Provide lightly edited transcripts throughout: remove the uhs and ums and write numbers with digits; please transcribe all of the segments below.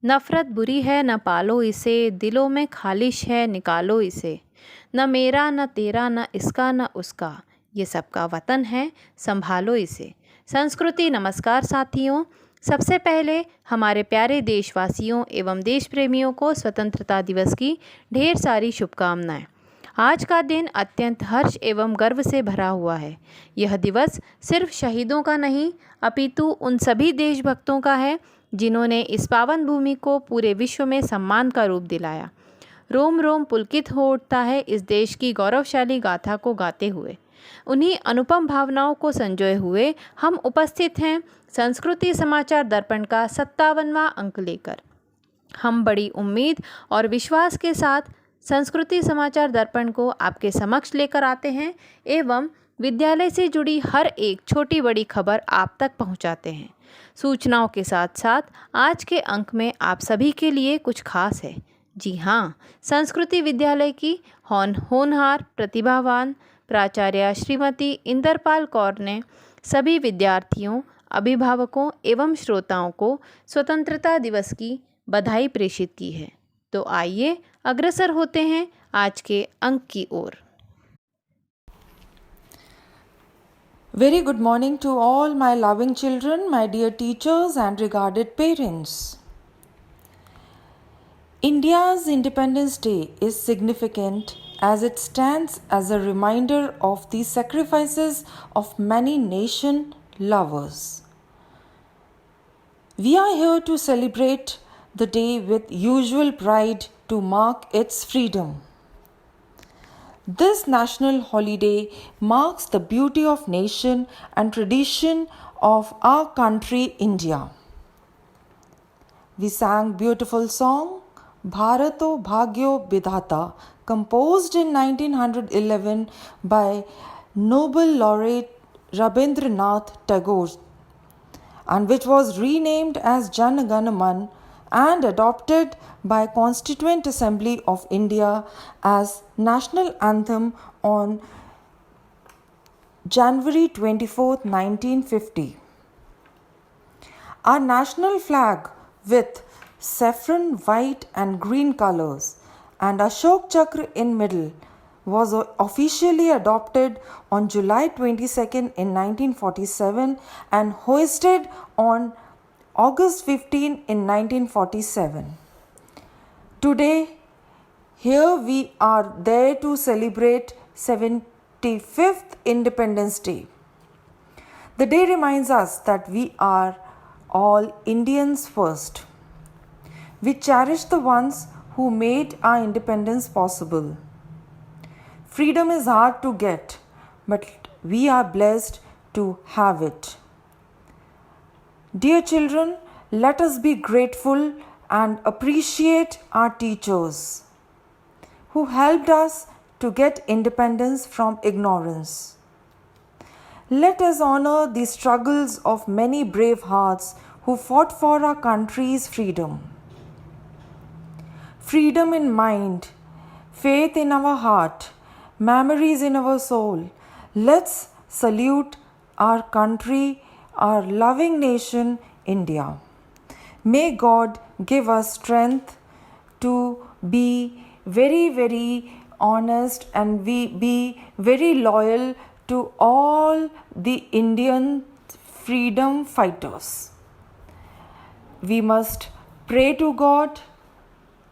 नफ़रत बुरी है न पालो इसे, दिलों में खालिश है निकालो इसे। न मेरा न तेरा न इसका न उसका, ये सबका वतन है संभालो इसे। संस्कृति नमस्कार साथियों। सबसे पहले हमारे प्यारे देशवासियों एवं देश प्रेमियों को स्वतंत्रता दिवस की ढेर सारी शुभकामनाएं। आज का दिन अत्यंत हर्ष एवं गर्व से भरा हुआ है। यह दिवस सिर्फ शहीदों का नहीं अपितु उन सभी देशभक्तों का है जिन्होंने इस पावन भूमि को पूरे विश्व में सम्मान का रूप दिलाया। रोम रोम पुलकित हो उठता है इस देश की गौरवशाली गाथा को गाते हुए। उन्हीं अनुपम भावनाओं को संजोए हुए हम उपस्थित हैं संस्कृति समाचार दर्पण का 57वां अंक लेकर। हम बड़ी उम्मीद और विश्वास के साथ संस्कृति समाचार दर्पण को आपके समक्ष लेकर आते हैं एवं विद्यालय से जुड़ी हर एक छोटी बड़ी खबर आप तक पहुंचाते हैं। सूचनाओं के साथ साथ आज के अंक में आप सभी के लिए कुछ खास है। जी हाँ, संस्कृति विद्यालय की होनहार प्रतिभावान प्राचार्य श्रीमती इंदरपाल कौर ने सभी विद्यार्थियों, अभिभावकों एवं श्रोताओं को स्वतंत्रता दिवस की बधाई प्रेषित की है। तो आइए अग्रसर होते हैं आज के अंक की ओर। Very good morning to all my loving children, my dear teachers and regarded parents. India's Independence Day is significant as it stands as a reminder of the sacrifices of many nation lovers. We are here to celebrate the day with usual pride to mark its freedom. This national holiday marks the beauty of nation and tradition of our country India. We sang beautiful song Bharato Bhagyo Vidhata, composed in 1911 by Nobel laureate Rabindranath Tagore, and which was renamed as Jana Gana Man and adopted by Constituent Assembly of India as national anthem on January 24, 1950. Our national flag with saffron, white and green colors and Ashok Chakra in middle was officially adopted on July 22nd in 1947 and hoisted on August 15 in 1947. Today, here we are there to celebrate 75th Independence Day. The day reminds us that we are all Indians first. We cherish the ones who made our independence possible. Freedom is hard to get, but we are blessed to have it. Dear children, let us be grateful and appreciate our teachers who helped us to get independence from ignorance. Let us honor the struggles of many brave hearts who fought for our country's freedom. Freedom in mind, faith in our heart, memories in our soul. Let's salute our country, our loving nation, India. May God give us strength to be very, very honest and we be very loyal to all the Indian freedom fighters. We must pray to God.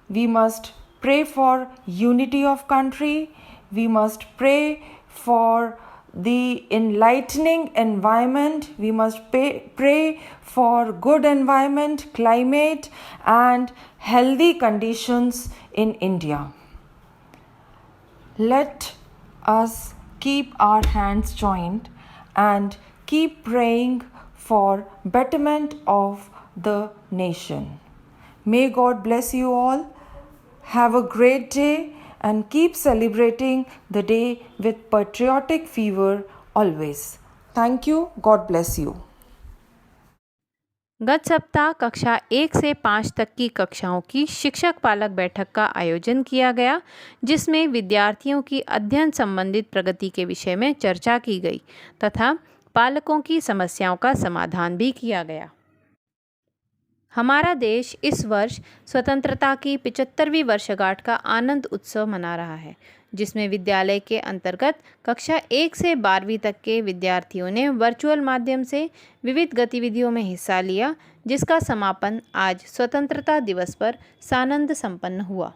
We must pray for unity of country. We must pray for the enlightening environment. We must pray for good environment, climate and healthy conditions in India. Let us keep our hands joined and keep praying for betterment of the nation. May God bless you all. Have a great day and keep celebrating the day with patriotic fever always. Thank you. God bless you. गत सप्ताह कक्षा 1 से 5 तक की कक्षाओं की शिक्षक पालक बैठक का आयोजन किया गया, जिसमें विद्यार्थियों की अध्ययन संबंधित प्रगति के विषय में चर्चा की गई तथा पालकों की समस्याओं का समाधान भी किया गया। हमारा देश इस वर्ष स्वतंत्रता की 75वीं वर्षगांठ का आनंद उत्सव मना रहा है, जिसमें विद्यालय के अंतर्गत कक्षा 1 से 12वीं तक के विद्यार्थियों ने वर्चुअल माध्यम से विविध गतिविधियों में हिस्सा लिया, जिसका समापन आज स्वतंत्रता दिवस पर सानंद संपन्न हुआ।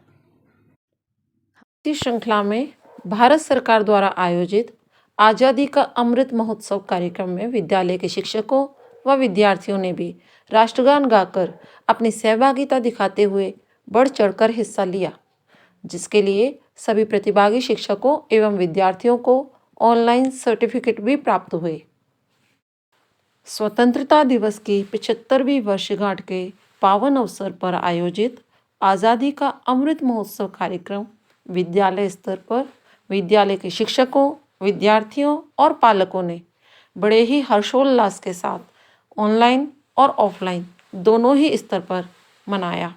इस श्रृंखला में भारत सरकार द्वारा आयोजित आज़ादी का अमृत महोत्सव कार्यक्रम में विद्यालय के शिक्षकों व विद्यार्थियों ने भी राष्ट्रगान गाकर अपनी सहभागिता दिखाते हुए बढ़ चढ़कर हिस्सा लिया, जिसके लिए सभी प्रतिभागी शिक्षकों एवं विद्यार्थियों को ऑनलाइन सर्टिफिकेट भी प्राप्त हुए। स्वतंत्रता दिवस की 75वीं वर्षगांठ के पावन अवसर पर आयोजित आज़ादी का अमृत महोत्सव कार्यक्रम विद्यालय स्तर पर विद्यालय के शिक्षकों, विद्यार्थियों और पालकों ने बड़े ही हर्षोल्लास के साथ ऑनलाइन और ऑफलाइन दोनों ही स्तर पर मनाया।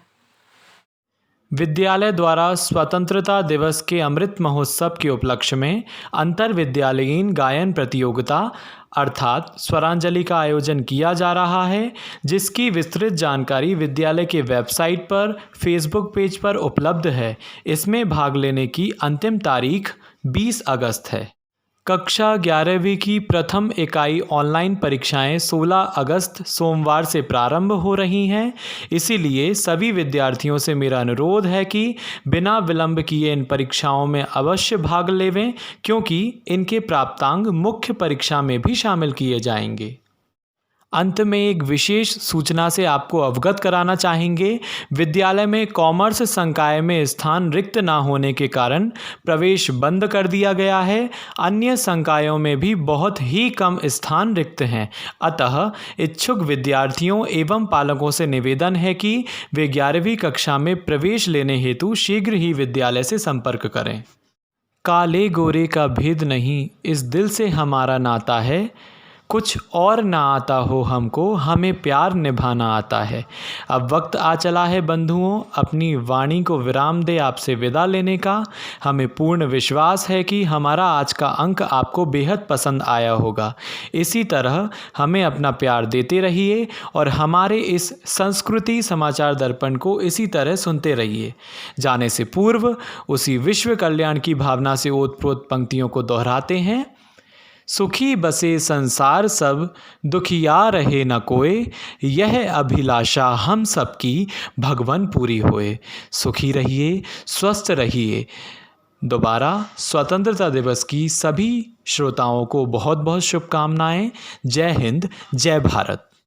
विद्यालय द्वारा स्वतंत्रता दिवस के अमृत महोत्सव के उपलक्ष्य में अंतर विद्यालयीन गायन प्रतियोगिता अर्थात स्वरांजलि का आयोजन किया जा रहा है, जिसकी विस्तृत जानकारी विद्यालय के वेबसाइट पर, फेसबुक पेज पर उपलब्ध है। इसमें भाग लेने की अंतिम तारीख 20 अगस्त है। कक्षा 11वीं की प्रथम इकाई ऑनलाइन परीक्षाएं 16 अगस्त सोमवार से प्रारंभ हो रही हैं। इसीलिए सभी विद्यार्थियों से मेरा अनुरोध है कि बिना विलंब किए इन परीक्षाओं में अवश्य भाग लेवें, क्योंकि इनके प्राप्तांक मुख्य परीक्षा में भी शामिल किए जाएंगे। अंत में एक विशेष सूचना से आपको अवगत कराना चाहेंगे। विद्यालय में कॉमर्स संकाय में स्थान रिक्त ना होने के कारण प्रवेश बंद कर दिया गया है। अन्य संकायों में भी बहुत ही कम स्थान रिक्त हैं। अतः इच्छुक विद्यार्थियों एवं पालकों से निवेदन है कि वे 11वीं कक्षा में प्रवेश लेने हेतु शीघ्र ही विद्यालय से संपर्क करें। काले गोरे का भेद नहीं, इस दिल से हमारा नाता है। कुछ और ना आता हो हमको, हमें प्यार निभाना आता है। अब वक्त आ चला है बंधुओं, अपनी वाणी को विराम दे आपसे विदा लेने का। हमें पूर्ण विश्वास है कि हमारा आज का अंक आपको बेहद पसंद आया होगा। इसी तरह हमें अपना प्यार देते रहिए और हमारे इस संस्कृति समाचार दर्पण को इसी तरह सुनते रहिए। जाने से पूर्व उसी विश्व कल्याण की भावना से ओतप्रोत पंक्तियों को दोहराते हैं। सुखी बसे संसार सब, दुखिया रहे न कोय, यह अभिलाषा हम सबकी भगवन पूरी होए। सुखी रहिए, स्वस्थ रहिए। दोबारा स्वतंत्रता दिवस की सभी श्रोताओं को बहुत बहुत शुभकामनाएं। जय हिंद, जय भारत।